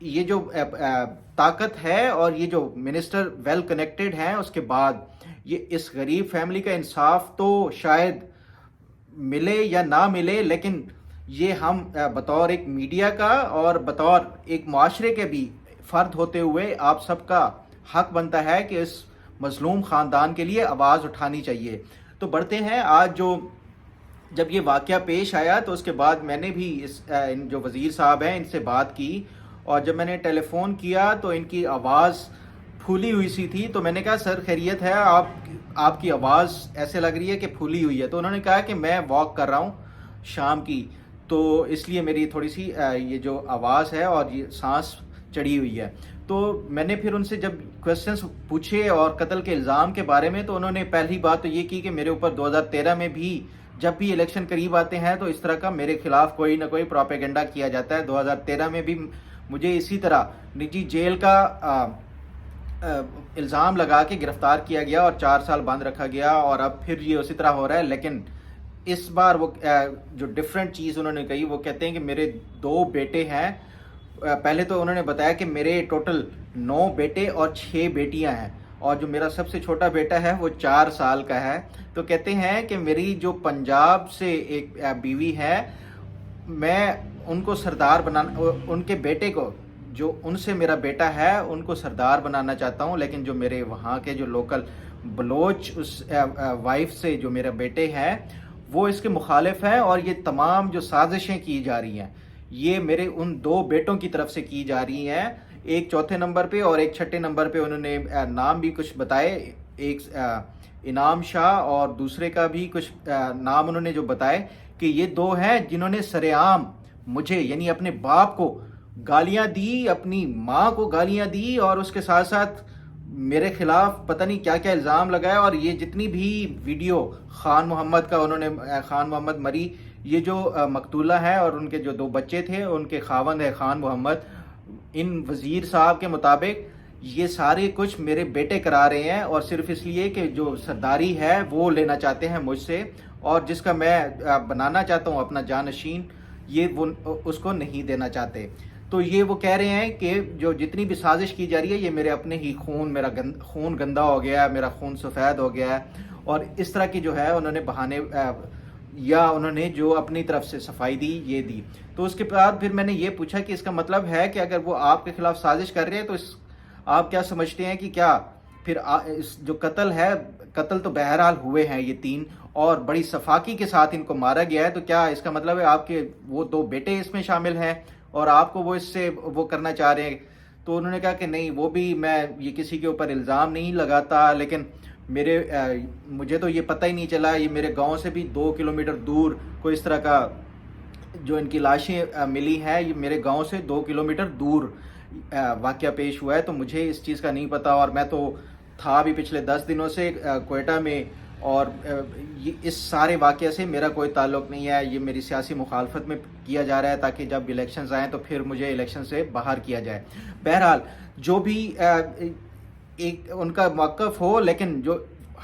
یہ جو طاقت ہے اور یہ جو منسٹر ویل کنیکٹڈ ہیں، اس کے بعد یہ اس غریب فیملی کا انصاف تو شاید ملے یا نہ ملے، لیکن یہ ہم بطور ایک میڈیا کا اور بطور ایک معاشرے کے بھی فرد ہوتے ہوئے آپ سب کا حق بنتا ہے کہ اس مظلوم خاندان کے لیے آواز اٹھانی چاہیے۔ تو بڑھتے ہیں، آج جب یہ واقعہ پیش آیا تو اس کے بعد میں نے بھی جو وزیر صاحب ہیں ان سے بات کی، اور جب میں نے ٹیلی فون کیا تو ان کی آواز پھولی ہوئی سی تھی، تو میں نے کہا سر خیریت ہے؟ آپ کی آواز ایسے لگ رہی ہے کہ پھولی ہوئی ہے۔ تو انہوں نے کہا کہ میں واک کر رہا ہوں شام کی، تو اس لیے میری تھوڑی سی یہ جو آواز ہے اور یہ سانس چڑھی ہوئی ہے۔ تو میں نے پھر ان سے جب کوسچنس پوچھے اور قتل کے الزام کے بارے میں، تو انہوں نے پہلی بات تو یہ کی کہ میرے اوپر 2013 میں بھی جب بھی الیکشن قریب آتے ہیں تو اس طرح کا میرے خلاف کوئی نہ کوئی پروپیگنڈا کیا جاتا ہے۔ 2013 میں بھی مجھے اسی طرح نجی جیل کا الزام لگا کے گرفتار کیا گیا اور 4 سال بند رکھا گیا، اور اب پھر یہ اسی طرح ہو رہا ہے۔ لیکن اس بار وہ جو ڈیفرنٹ چیز انہوں نے کہی، وہ کہتے ہیں کہ میرے 2 بیٹے ہیں۔ پہلے تو انہوں نے بتایا کہ میرے ٹوٹل 9 بیٹے اور 6 بیٹیاں ہیں، اور جو میرا سب سے چھوٹا بیٹا ہے وہ 4 سال کا ہے۔ تو کہتے ہیں کہ میری جو پنجاب سے ایک بیوی ہے، میں ان کو سردار بنانا، ان کے بیٹے کو، جو ان سے میرا بیٹا ہے ان کو سردار بنانا چاہتا ہوں، لیکن جو میرے وہاں کے جو لوکل بلوچ اس وائف سے جو میرے بیٹے ہیں وہ اس کے مخالف ہیں، اور یہ تمام جو سازشیں کی جا رہی ہیں یہ میرے ان 2 بیٹوں کی طرف سے کی جا رہی ہیں، ایک 4تھے نمبر پہ اور ایک 6ٹھے نمبر پہ۔ انہوں نے نام بھی کچھ بتائے، ایک انعام شاہ اور دوسرے کا بھی کچھ نام انہوں نے جو بتائے، کہ یہ 2 ہیں جنہوں نے سر عام مجھے یعنی اپنے باپ کو گالیاں دی، اپنی ماں کو گالیاں دی، اور اس کے ساتھ ساتھ میرے خلاف پتہ نہیں کیا کیا الزام لگایا۔ اور یہ جتنی بھی ویڈیو خان محمد کا، انہوں نے خان محمد مری، یہ جو مقتولہ ہے اور ان کے جو 2 بچے تھے ان کے خاوند ہے خان محمد، ان وزیر صاحب کے مطابق یہ سارے کچھ میرے بیٹے کرا رہے ہیں، اور صرف اس لیے کہ جو سرداری ہے وہ لینا چاہتے ہیں مجھ سے، اور جس کا میں بنانا چاہتا ہوں اپنا جانشین، یہ وہ اس کو نہیں دینا چاہتے۔ تو یہ وہ کہہ رہے ہیں کہ جو جتنی بھی سازش کی جا رہی ہے یہ میرے اپنے ہی میرا خون گندا ہو گیا ہے، میرا خون سفید ہو گیا ہے، اور اس طرح کی جو ہے انہوں نے بہانے یا انہوں نے جو اپنی طرف سے صفائی دی یہ دی۔ تو اس کے بعد پھر میں نے یہ پوچھا کہ اس کا مطلب ہے کہ اگر وہ آپ کے خلاف سازش کر رہے ہیں تو آپ کیا سمجھتے ہیں کہ کیا پھر جو قتل ہے، قتل تو بہرحال ہوئے ہیں یہ 3، اور بڑی صفاقی کے ساتھ ان کو مارا گیا ہے، تو کیا اس کا مطلب ہے آپ کے وہ 2 بیٹے اس میں شامل ہیں اور آپ کو وہ اس سے وہ کرنا چاہ رہے ہیں؟ تو انہوں نے کہا کہ نہیں، وہ بھی میں یہ کسی کے اوپر الزام نہیں لگاتا، لیکن مجھے تو یہ پتہ ہی نہیں چلا، یہ میرے گاؤں سے بھی 2 کلومیٹر دور کوئی اس طرح کا جو ان کی لاشیں ملی ہیں، یہ میرے گاؤں سے 2 کلومیٹر دور واقعہ پیش ہوا ہے، تو مجھے اس چیز کا نہیں پتا، اور میں تو تھا بھی پچھلے 10 دنوں سے کوئٹہ میں، اور اس سارے واقعے سے میرا کوئی تعلق نہیں ہے، یہ میری سیاسی مخالفت میں کیا جا رہا ہے تاکہ جب الیکشنز آئیں تو پھر مجھے الیکشن سے باہر کیا جائے۔ بہرحال جو بھی ایک ان کا موقف ہو، لیکن جو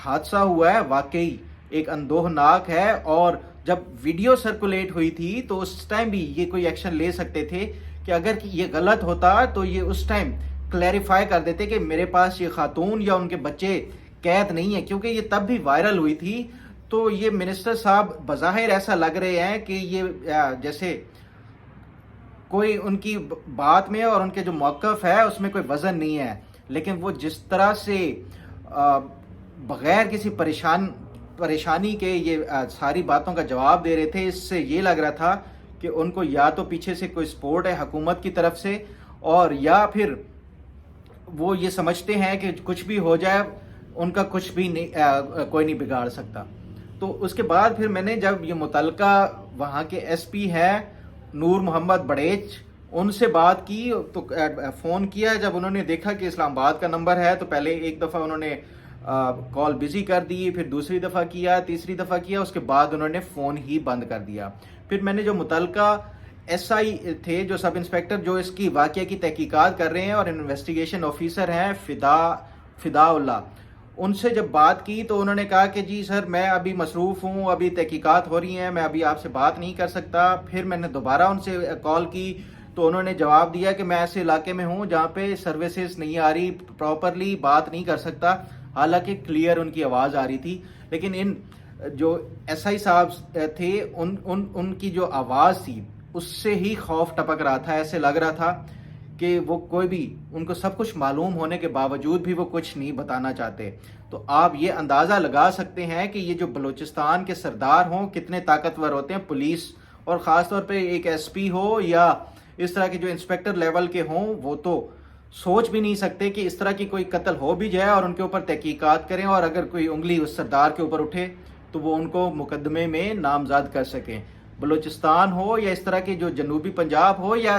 حادثہ ہوا ہے واقعی ایک اندوہناک ہے، اور جب ویڈیو سرکولیٹ ہوئی تھی تو اس ٹائم بھی یہ کوئی ایکشن لے سکتے تھے کہ اگر یہ غلط ہوتا تو یہ اس ٹائم کلیریفائی کر دیتے کہ میرے پاس یہ خاتون یا ان کے بچے قید نہیں ہے، کیونکہ یہ تب بھی وائرل ہوئی تھی۔ تو یہ منسٹر صاحب بظاہر ایسا لگ رہے ہیں کہ یہ جیسے کوئی ان کی بات میں اور ان کے جو موقف ہے اس میں کوئی وزن نہیں ہے، لیکن وہ جس طرح سے بغیر کسی پریشانی کے یہ ساری باتوں کا جواب دے رہے تھے، اس سے یہ لگ رہا تھا کہ ان کو یا تو پیچھے سے کوئی سپورٹ ہے حکومت کی طرف سے، اور یا پھر وہ یہ سمجھتے ہیں کہ کچھ بھی ہو جائے ان کا کچھ بھی نہیں، کوئی نہیں بگاڑ سکتا۔ تو اس کے بعد پھر میں نے جب یہ متعلقہ وہاں کے ایس پی ہے نور محمد بڑیچ، ان سے بات کی تو فون کیا، جب انہوں نے دیکھا کہ اسلام آباد کا نمبر ہے تو پہلے ایک دفعہ انہوں نے کال بزی کر دی، پھر دوسری دفعہ کیا، تیسری دفعہ کیا، اس کے بعد انہوں نے فون ہی بند کر دیا۔ پھر میں نے جو متعلقہ ایس آئی تھے، جو سب انسپیکٹر جو اس کی واقعہ کی تحقیقات کر رہے ہیں اور انویسٹیگیشن آفیسر ہیں فدا اللہ، ان سے جب بات کی تو انہوں نے کہا کہ جی سر میں ابھی مصروف ہوں، ابھی تحقیقات ہو رہی ہیں، میں ابھی آپ سے بات نہیں کر سکتا۔ پھر میں نے دوبارہ ان سے کال کی تو انہوں نے جواب دیا کہ میں ایسے علاقے میں ہوں جہاں پہ سروسز نہیں آ رہی، پراپرلی بات نہیں کر سکتا، حالانکہ کلیئر ان کی آواز آ رہی تھی. لیکن ان جو ایس آئی صاحب تھے ان کی جو آواز تھی اس سے ہی خوف ٹپک رہا تھا. ایسے لگ رہا تھا کہ وہ کوئی بھی، ان کو سب کچھ معلوم ہونے کے باوجود بھی وہ کچھ نہیں بتانا چاہتے. تو آپ یہ اندازہ لگا سکتے ہیں کہ یہ جو بلوچستان کے سردار ہوں کتنے طاقتور ہوتے ہیں. پولیس اور خاص طور پہ ایک ایس پی ہو یا اس طرح کے جو انسپیکٹر لیول کے ہوں، وہ تو سوچ بھی نہیں سکتے کہ اس طرح کی کوئی قتل ہو بھی جائے اور ان کے اوپر تحقیقات کریں، اور اگر کوئی انگلی اس سردار کے اوپر اٹھے تو وہ ان کو مقدمے میں نامزد کر سکیں. بلوچستان ہو یا اس طرح کے جو جنوبی پنجاب ہو یا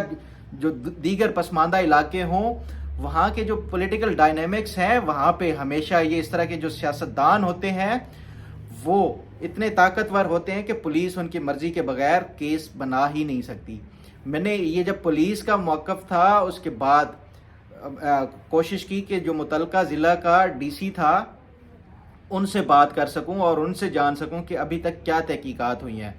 جو دیگر پسماندہ علاقے ہوں، وہاں کے جو پولیٹیکل ڈائنامکس ہیں، وہاں پہ ہمیشہ یہ اس طرح کے جو سیاستدان ہوتے ہیں وہ اتنے طاقتور ہوتے ہیں کہ پولیس ان کی مرضی کے بغیر کیس بنا ہی نہیں سکتی. میں نے یہ جب پولیس کا موقف تھا اس کے بعد کوشش کی کہ جو متعلقہ ضلع کا ڈی سی تھا ان سے بات کر سکوں اور ان سے جان سکوں کہ ابھی تک کیا تحقیقات ہوئی ہیں.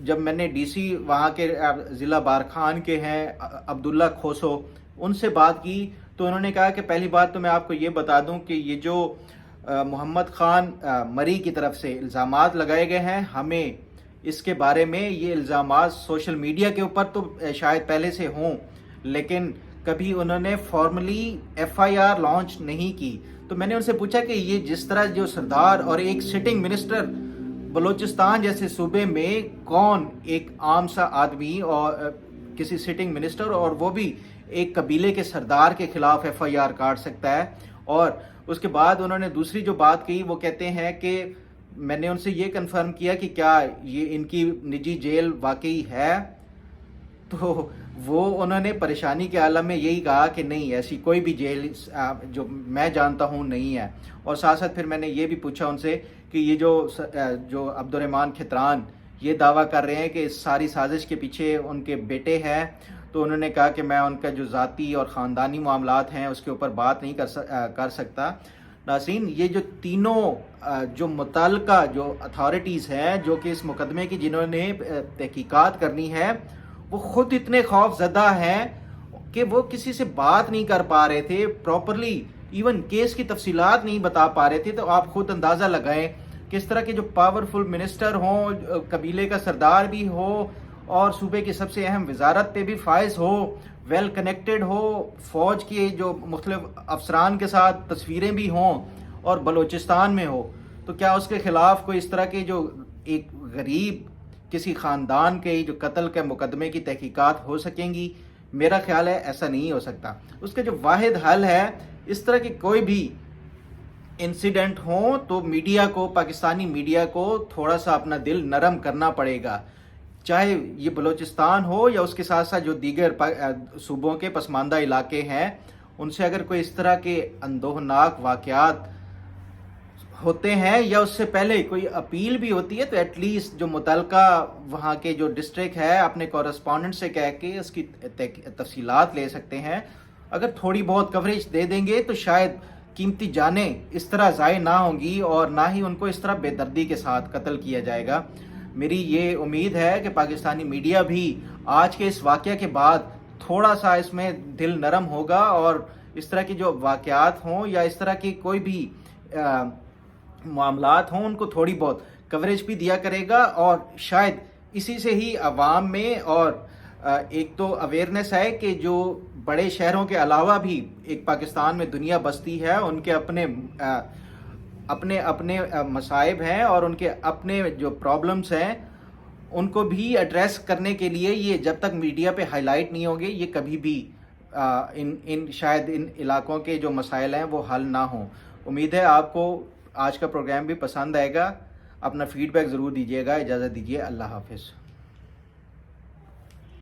جب میں نے ڈی سی وہاں کے ضلع بارکھان کے ہیں عبداللہ کھوسو، ان سے بات کی تو انہوں نے کہا کہ پہلی بات تو میں آپ کو یہ بتا دوں کہ یہ جو محمد خان مری کی طرف سے الزامات لگائے گئے ہیں، ہمیں اس کے بارے میں یہ الزامات سوشل میڈیا کے اوپر تو شاید پہلے سے ہوں، لیکن کبھی انہوں نے formally F I R launch نہیں کی. تو میں نے ان سے پوچھا کہ یہ جس طرح جو سردار اور ایک سٹنگ منسٹر بلوچستان جیسے صوبے میں کون ایک عام سا آدمی اور کسی سٹنگ منسٹر اور وہ بھی ایک قبیلے کے سردار کے خلاف ایف آئی آر کاٹ سکتا ہے. اور اس کے بعد انہوں نے دوسری جو بات کی وہ کہتے ہیں کہ میں نے ان سے یہ کنفرم کیا کہ کیا یہ ان کی نجی جیل واقعی ہے، تو وہ انہوں نے پریشانی کے عالم میں یہی کہا کہ نہیں، ایسی کوئی بھی جیل جو میں جانتا ہوں نہیں ہے. اور ساتھ ساتھ پھر میں نے یہ بھی پوچھا ان سے کہ یہ جو عبد الرحمن کھتران یہ دعویٰ کر رہے ہیں کہ اس ساری سازش کے پیچھے ان کے بیٹے ہیں، تو انہوں نے کہا کہ میں ان کا جو ذاتی اور خاندانی معاملات ہیں اس کے اوپر بات نہیں کر سکتا. ناظرین، یہ جو تینوں جو متعلقہ جو اتھارٹیز ہیں جو کہ اس مقدمے کی جنہوں نے تحقیقات کرنی ہے، وہ خود اتنے خوف زدہ ہیں کہ وہ کسی سے بات نہیں کر پا رہے تھے پراپرلی، ایون کیس کی تفصیلات نہیں بتا پا رہے تھے. تو آپ خود اندازہ لگائیں کس طرح کے جو پاورفل منسٹر ہوں، قبیلے کا سردار بھی ہو اور صوبے کی سب سے اہم وزارت پہ بھی فائز ہو، ویل کنیکٹڈ ہو، فوج کے جو مختلف افسران کے ساتھ تصویریں بھی ہوں اور بلوچستان میں ہو، تو کیا اس کے خلاف کوئی اس طرح کے جو ایک غریب کسی خاندان کے جو قتل کے مقدمے کی تحقیقات ہو سکیں گی؟ میرا خیال ہے ایسا نہیں ہو سکتا. اس کا جو واحد حل ہے، اس طرح کے کوئی بھی انسیڈنٹ ہوں تو میڈیا کو، پاکستانی میڈیا کو تھوڑا سا اپنا دل نرم کرنا پڑے گا، چاہے یہ بلوچستان ہو یا اس کے ساتھ ساتھ جو دیگر صوبوں کے پسماندہ علاقے ہیں، ان سے اگر کوئی اس طرح کے اندوہناک واقعات ہوتے ہیں یا اس سے پہلے کوئی اپیل بھی ہوتی ہے، تو ایٹ لیسٹ جو متعلقہ وہاں کے جو ڈسٹرکٹ ہے اپنے کورسپونڈنٹ سے کہہ کے اس کی تفصیلات لے سکتے ہیں. اگر تھوڑی بہت کوریج دے دیں گے تو شاید قیمتی جانیں اس طرح ضائع نہ ہوں گی اور نہ ہی ان کو اس طرح بے دردی کے ساتھ قتل کیا جائے گا. میری یہ امید ہے کہ پاکستانی میڈیا بھی آج کے اس واقعہ کے بعد تھوڑا سا اس میں دل نرم ہوگا اور اس طرح کی جو واقعات ہوں یا اس طرح کی کوئی بھی معاملات ہوں ان کو تھوڑی بہت کوریج بھی دیا کرے گا. اور شاید اسی سے ہی عوام میں اور ایک تو اویئرنیس ہے کہ جو بڑے شہروں کے علاوہ بھی ایک پاکستان میں دنیا بستی ہے، ان کے اپنے مصائب ہیں اور ان کے اپنے جو پرابلمز ہیں ان کو بھی ایڈریس کرنے کے لیے یہ جب تک میڈیا پہ ہائی لائٹ نہیں ہوں گے، یہ کبھی بھی شاید ان علاقوں کے جو مسائل ہیں وہ حل نہ ہوں. امید ہے آپ کو آج کا پروگرام بھی پسند آئے گا. اپنا فیڈ بیک ضرور دیجیے گا. اجازت دیجیے. اللہ حافظ.